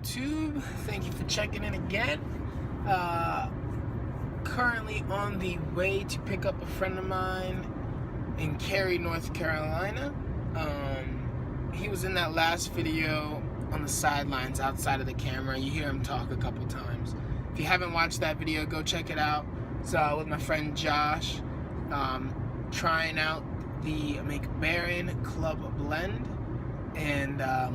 YouTube. Thank you for checking in again. Currently on the way to pick up a friend of mine in Cary, North Carolina. He was in that last video on the sidelines outside of the camera. You hear him talk a couple times. If you haven't watched that video, go check it out. It's with my friend Josh, trying out the McBaron Club Blend, and the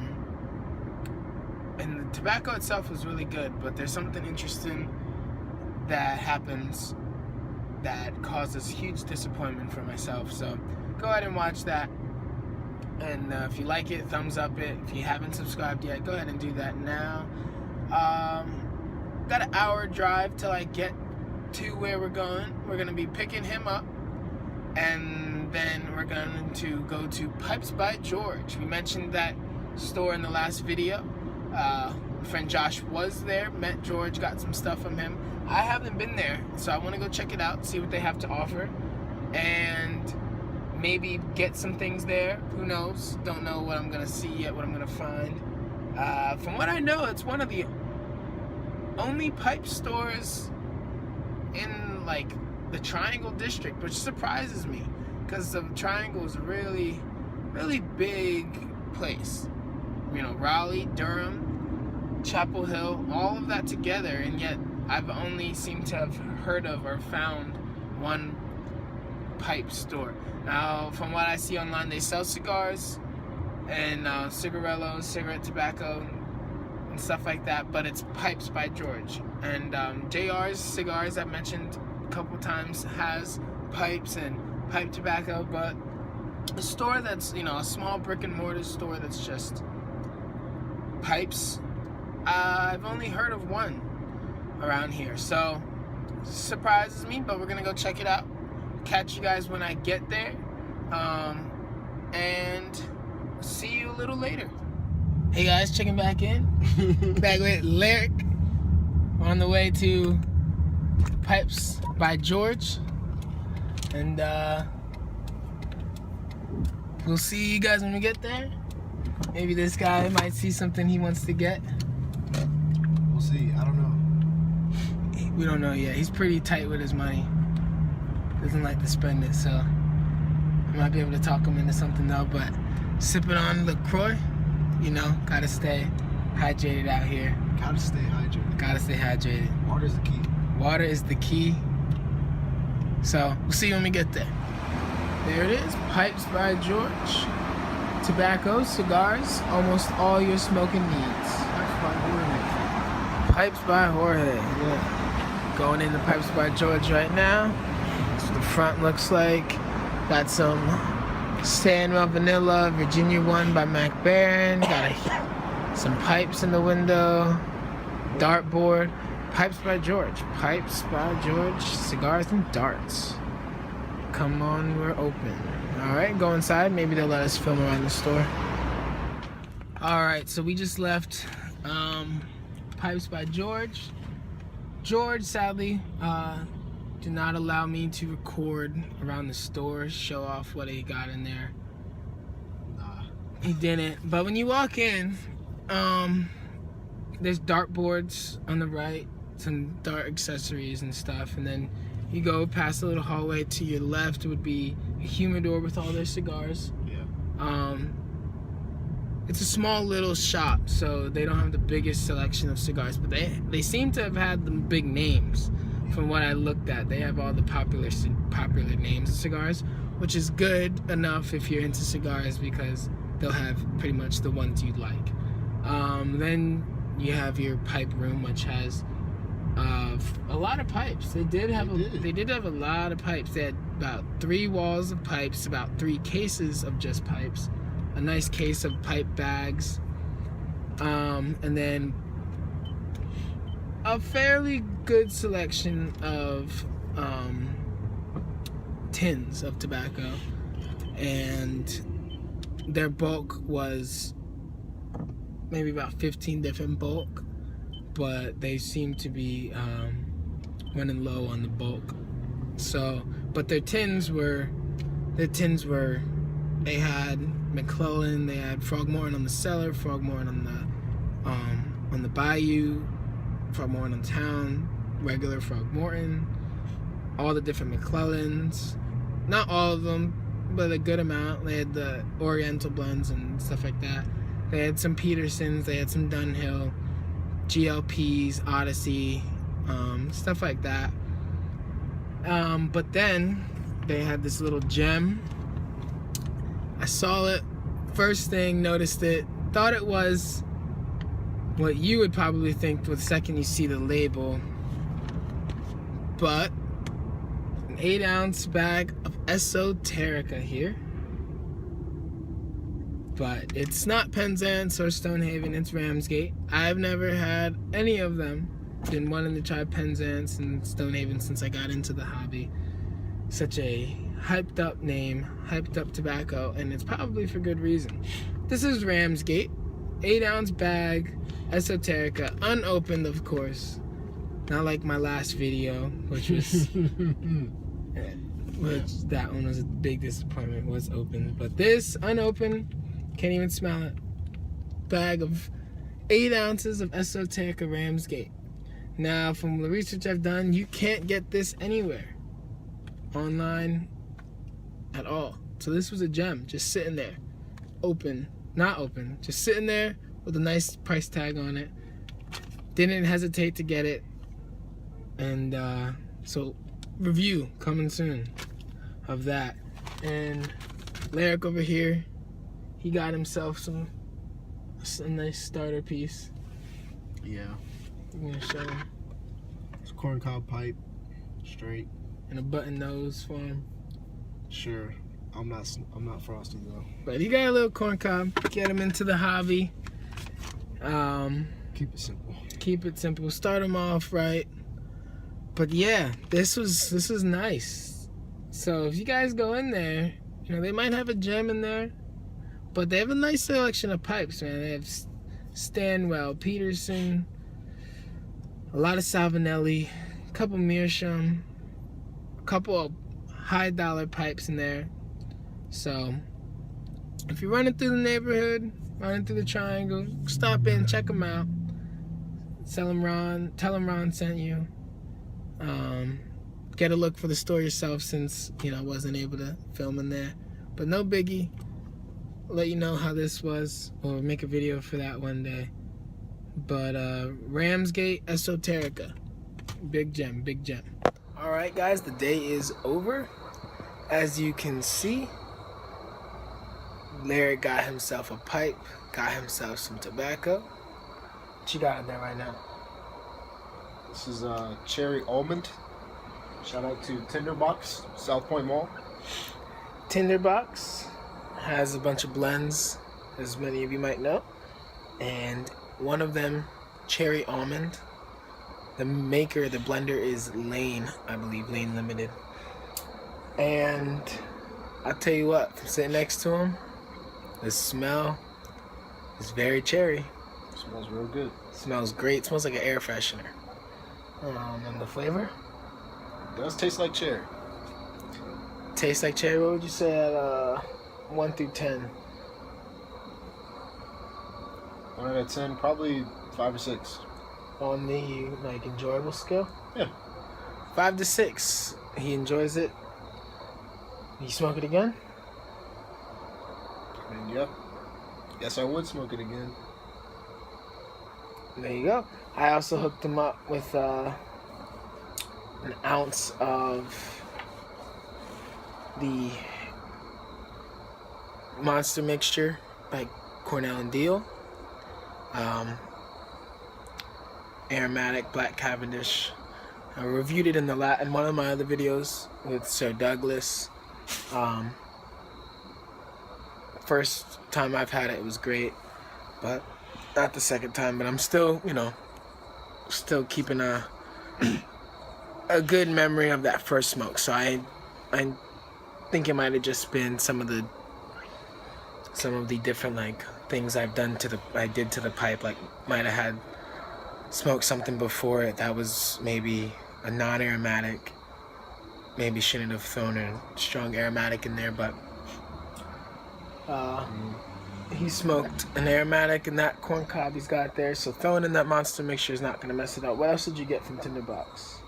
tobacco itself was really good, but there's something interesting that happens that causes huge disappointment for myself. So go ahead and watch that, and if you like it, thumbs up it. If you haven't subscribed yet, go ahead and do that now. Got an hour drive till I get to where we're going. We're going to be picking him up, and then we're going to go to Pipes by George. We mentioned that store in the last video. My friend Josh was there, met George, got some stuff from him. I haven't been there, so I want to go check it out, see what they have to offer, and maybe get some things there. Who knows? Don't know what I'm going to see yet, what I'm going to find. From what I know, it's one of the only pipe stores in like the Triangle District, which surprises me because the Triangle is a really, really big place. You know, Raleigh, Durham, Chapel Hill, all of that together, and yet I've only seemed to have heard of or found one pipe store. Now, from what I see online, they sell cigars and cigarillos, cigarette tobacco, and stuff like that, but it's Pipes by George. And JR's Cigars, I've mentioned a couple times, has pipes and pipe tobacco, but a store that's, you know, a small brick and mortar store that's just pipes, I've only heard of one around here, so surprises me, but we're gonna go check it out. Catch you guys when I get there, and see you a little later. Hey guys, checking back in. Back with Lyric on the way to Pipes by George, and we'll see you guys when we get there. Maybe this guy might see something he wants to get. We'll see. I don't know. We don't know yet. He's pretty tight with his money. Doesn't like to spend it, so I might be able to talk him into something though. But sipping on LaCroix, you know, gotta stay hydrated out here. Gotta stay hydrated. Gotta stay hydrated. Water's the key. Water is the key. So we'll see you when we get there. There it is, Pipes by George. Tobacco, cigars, almost all your smoking needs. Pipes by Jorge. Pipes by Jorge, yeah. Going into Pipes by George right now. That's what the front looks like. Got some Stanwell Vanilla, Virginia 1 by McBaron. Got some pipes in the window. Dartboard. Pipes by George. Pipes by George. Cigars and darts. Come on, we're open. Alright, go inside. Maybe they'll let us film around the store. Alright, so we just left Pipes by George. George, sadly, did not allow me to record around the store, show off what he got in there. Nah. He didn't. But when you walk in, there's dartboards on the right, some dart accessories and stuff, and then you go past a little hallway. To your left would be a humidor with all their cigars. Yeah. It's a small little shop, so they don't have the biggest selection of cigars, but they seem to have had the big names. From what I looked at, they have all the popular names of cigars, which is good enough if you're into cigars because they'll have pretty much the ones you'd like. Then you have your pipe room, which has a lot of pipes. They did have a lot of pipes. They had about 3 walls of pipes, about 3 cases of just pipes, a nice case of pipe bags, and then a fairly good selection of tins of tobacco, and their bulk was maybe about 15 different bulk, but they seem to be running low on the bulk. So, but their tins were, they had McClellan, they had Frogmorton on the cellar, Frogmorton on the on the Bayou, Frogmorton Town, regular Frogmorton, all the different McClellans. Not all of them, but a good amount. They had the Oriental blends and stuff like that. They had some Petersons, they had some Dunhill, GLPs, Odyssey, stuff like that. But then they had this little gem. I saw it first thing, noticed it, thought it was what you would probably think the second you see the label, but an 8-ounce bag of Esoterica here. But it's not Penzance or Stonehaven, it's Ramsgate. I've never had any of them. Been wanting to try Penzance and Stonehaven since I got into the hobby. Such a hyped up name, hyped up tobacco, and it's probably for good reason. This is Ramsgate, 8-ounce bag, Esoterica, unopened of course. Not like my last video, which was that one was a big disappointment, was open. But this, unopened, can't even smell it. Bag of 8 ounces of Esoterica Ramsgate. Now, from the research I've done, you can't get this anywhere online at all. So this was a gem, just sitting there, open, not open, just sitting there with a nice price tag on it. Didn't hesitate to get it, and so review coming soon of that. And Lyric over here, he got himself a nice starter piece. Yeah. I'm gonna show him. It's corncob pipe, straight. And a button nose for him. Sure. I'm not frosty though. But he got a little corncob. Get him into the hobby. Keep it simple. Keep it simple. Start him off right. But yeah, this was nice. So if you guys go in there, you know, they might have a gem in there, but they have a nice selection of pipes, man. They have Stanwell, Peterson, a lot of Savinelli, a couple Meerschaum, a couple of high dollar pipes in there. So if you're running through the neighborhood, running through the triangle, stop in, check them out. Tell them Ron sent you. Get a look for the store yourself, since you know I wasn't able to film in there. But no biggie. I'll let you know how this was, or make a video for that one day. But Ramsgate Esoterica, big gem, big gem. All right, guys, the day is over. As you can see, Larry got himself a pipe, got himself some tobacco. What you got in there right now? This is cherry almond. Shout out to Tinderbox, South Point Mall. Tinderbox has a bunch of blends, as many of you might know, and one of them, cherry almond. The maker, the blender is Lane, I believe, Lane Limited. And I'll tell you what, from sitting next to him, the smell is very cherry. Smells real good. Smells great. Smells like an air freshener. And the flavor? It does taste like cherry. Tastes like cherry. What would you say at 1 through 10? 1 out of 10, probably 5 or 6. On the like enjoyable scale? Yeah. 5 to 6. He enjoys it. You smoke it again? I mean, yep. Yes, I would smoke it again. There you go. I also hooked him up with an ounce of the Monster Mixture by Cornell and Deal. Aromatic Black Cavendish. I reviewed it in one of my other videos with Sir Douglas. First time I've had it, it was great, but not the second time. But I'm still, still keeping a good memory of that first smoke. So I think it might have just been some of the different like things I did to the pipe. Like might have had smoked something before it that was maybe a non-aromatic. Maybe shouldn't have thrown a strong aromatic in there, but he smoked an aromatic in that corn cob he's got there. So throwing in that monster, make sure it's not gonna mess it up. What else did you get from Tinderbox?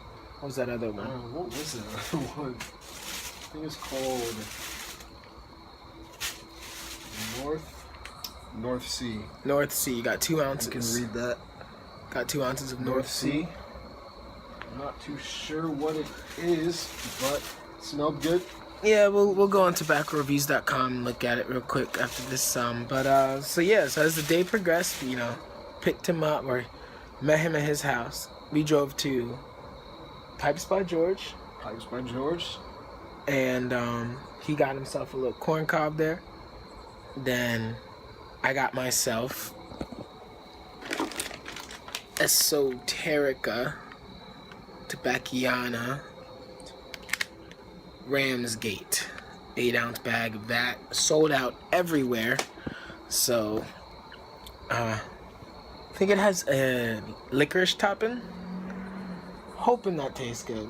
What was that other one? What was that other one? I think it's called North Sea. North Sea. You got 2 ounces. You can read that. Got 2 ounces of North Sea. I'm not too sure what it is, but it smelled good. Yeah, we'll go on tobaccoreviews.com and look at it real quick after this. So as the day progressed, picked him up or met him at his house. We drove to Pipes by George. Pipes by George. And he got himself a little corn cob there. Then I got myself Esoterica Tobacciana Ramsgate. 8-ounce bag of that. Sold out everywhere. So, I think it has a licorice topping. Hoping that tastes good.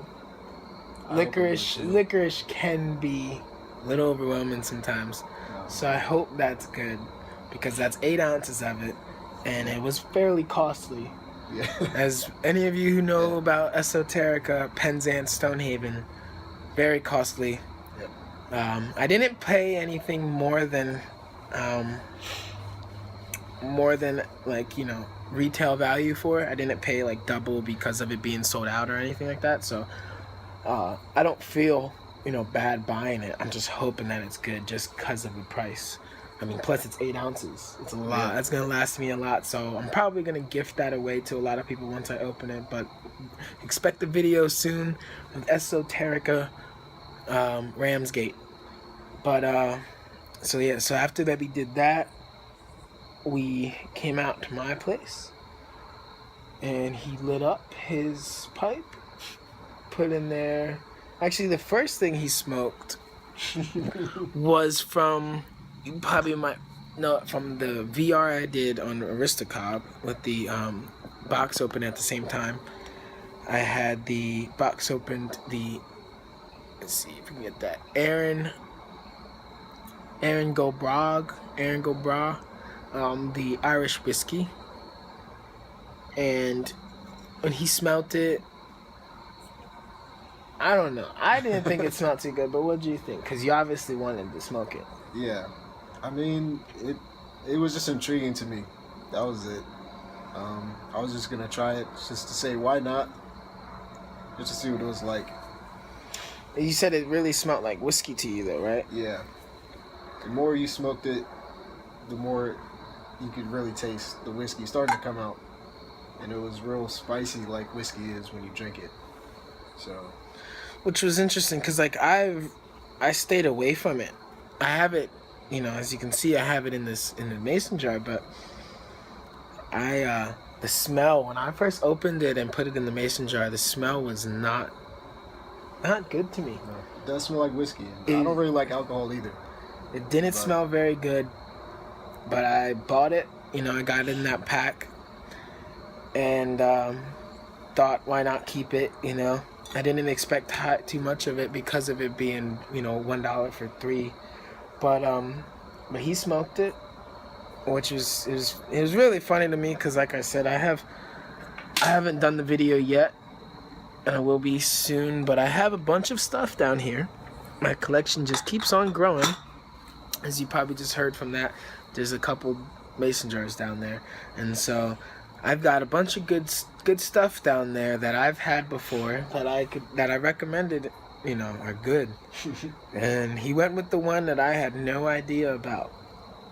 Licorice can be a little overwhelming sometimes. No. So I hope that's good. Because that's 8 ounces of it. And it was fairly costly. Yeah. As any of you who know about Esoterica, Penzance, Stonehaven, very costly. Yep. I didn't pay anything more than retail value for it. I didn't pay like double because of it being sold out or anything like that. So I don't feel bad buying it. I'm just hoping that it's good just because of the price. I mean, plus it's 8 ounces. It's a lot. Yeah. That's gonna last me a lot. So I'm probably gonna gift that away to a lot of people once I open it. But expect the video soon with Esoterica Ramsgate. But so after that we did that, we came out to my place, and he lit up his pipe, put in there. Actually, the first thing he smoked was from the VR I did on Aristocob with the box open at the same time. I had the box opened, let's see if we can get that, Aaron Gobra, the Irish whiskey. And when he smelt it, I don't know. I didn't think it smelled too good, but what do you think? Because you obviously wanted to smoke it. Yeah. I mean, it was just intriguing to me. That was it. I was just going to try it just to say, why not? Just to see what it was like. You said it really smelled like whiskey to you, though, right? Yeah. The more you smoked it, the more you could really taste the whiskey starting to come out. And it was real spicy like whiskey is when you drink it. So, which was interesting because I stayed away from it. I have it, as you can see, I have it in the mason jar, but the smell when I first opened it and put it in the mason jar, the smell was not good to me. No, it does smell like whiskey. I don't really like alcohol either. It didn't smell very good, but I bought it. I got it in that pack, and thought, why not keep it? I didn't expect too much of it because of it being, $1 for 3. But he smoked it, which was really funny to me because, like I said, I haven't done the video yet, and I will be soon. But I have a bunch of stuff down here. My collection just keeps on growing, as you probably just heard from that. There's a couple mason jars down there, and so I've got a bunch of good stuff down there that I've had before that I recommended, are good. And he went with the one that I had no idea about,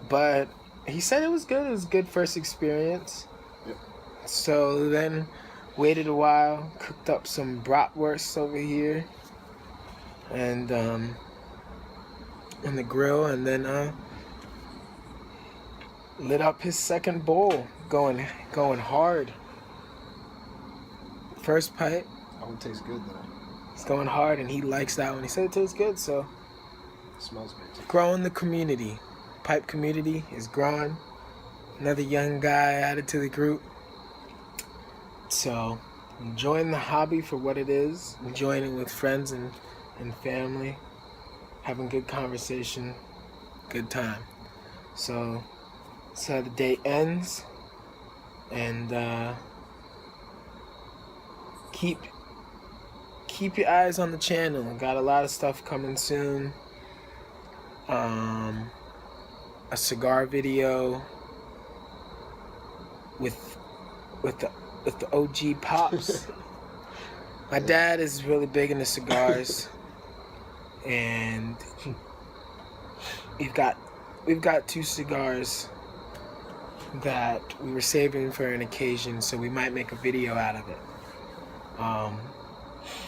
but he said it was good. It was a good first experience. Yep. So then waited a while, cooked up some bratwurst over here, and on the grill, and then lit up his second bowl, going hard. First pipe. That one tastes good though. It's going hard, and he likes that one. He said it tastes good, so. It smells good too. Growing the community. Pipe community is growing. Another young guy added to the group. So, enjoying the hobby for what it is. Enjoying it with friends and family. Having good conversation. Good time. So, so the day ends, and keep your eyes on the channel. Got a lot of stuff coming soon. A cigar video with the OG Pops. My dad is really big into cigars, and we've got 2 cigars that we were saving for an occasion, so we might make a video out of it.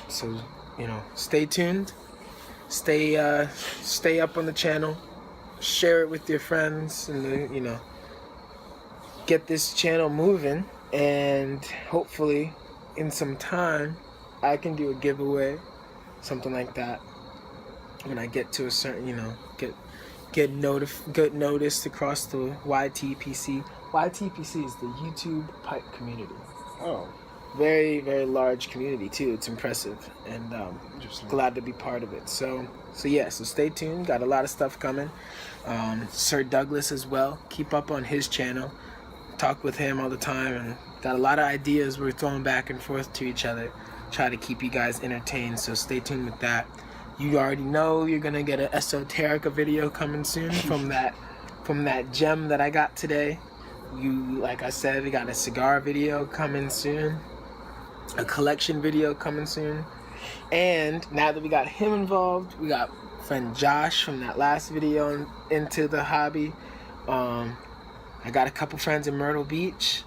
So stay tuned, stay up on the channel, share it with your friends, and get this channel moving, and hopefully in some time I can do a giveaway, something like that, when I get to a certain, get noticed across the YTPC. YTPC is the YouTube Pipe community. Oh. Very, very large community too. It's impressive, and glad to be part of it. So stay tuned. Got a lot of stuff coming. Sir Douglas as well. Keep up on his channel. Talk with him all the time, and got a lot of ideas we're throwing back and forth to each other. Try to keep you guys entertained. So stay tuned with that. You already know you're gonna get an esoterica video coming soon from that gem that I got today. Like I said, we got a cigar video coming soon. A collection video coming soon. And now that we got him involved, we got friend Josh from that last video into the hobby. I got a couple friends in Myrtle Beach.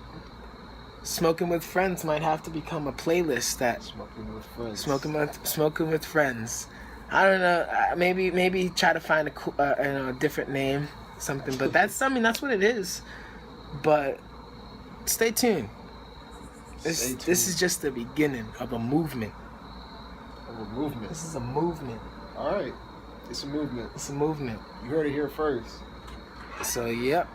Smoking with Friends might have to become a playlist. That Smoking with Friends. Smoking with Friends. I don't know. Maybe try to find a different name, something. But that's what it is. But stay tuned. This is just the beginning of a movement. This is a movement. All right. It's a movement. It's a movement. You heard it here first. So, yep.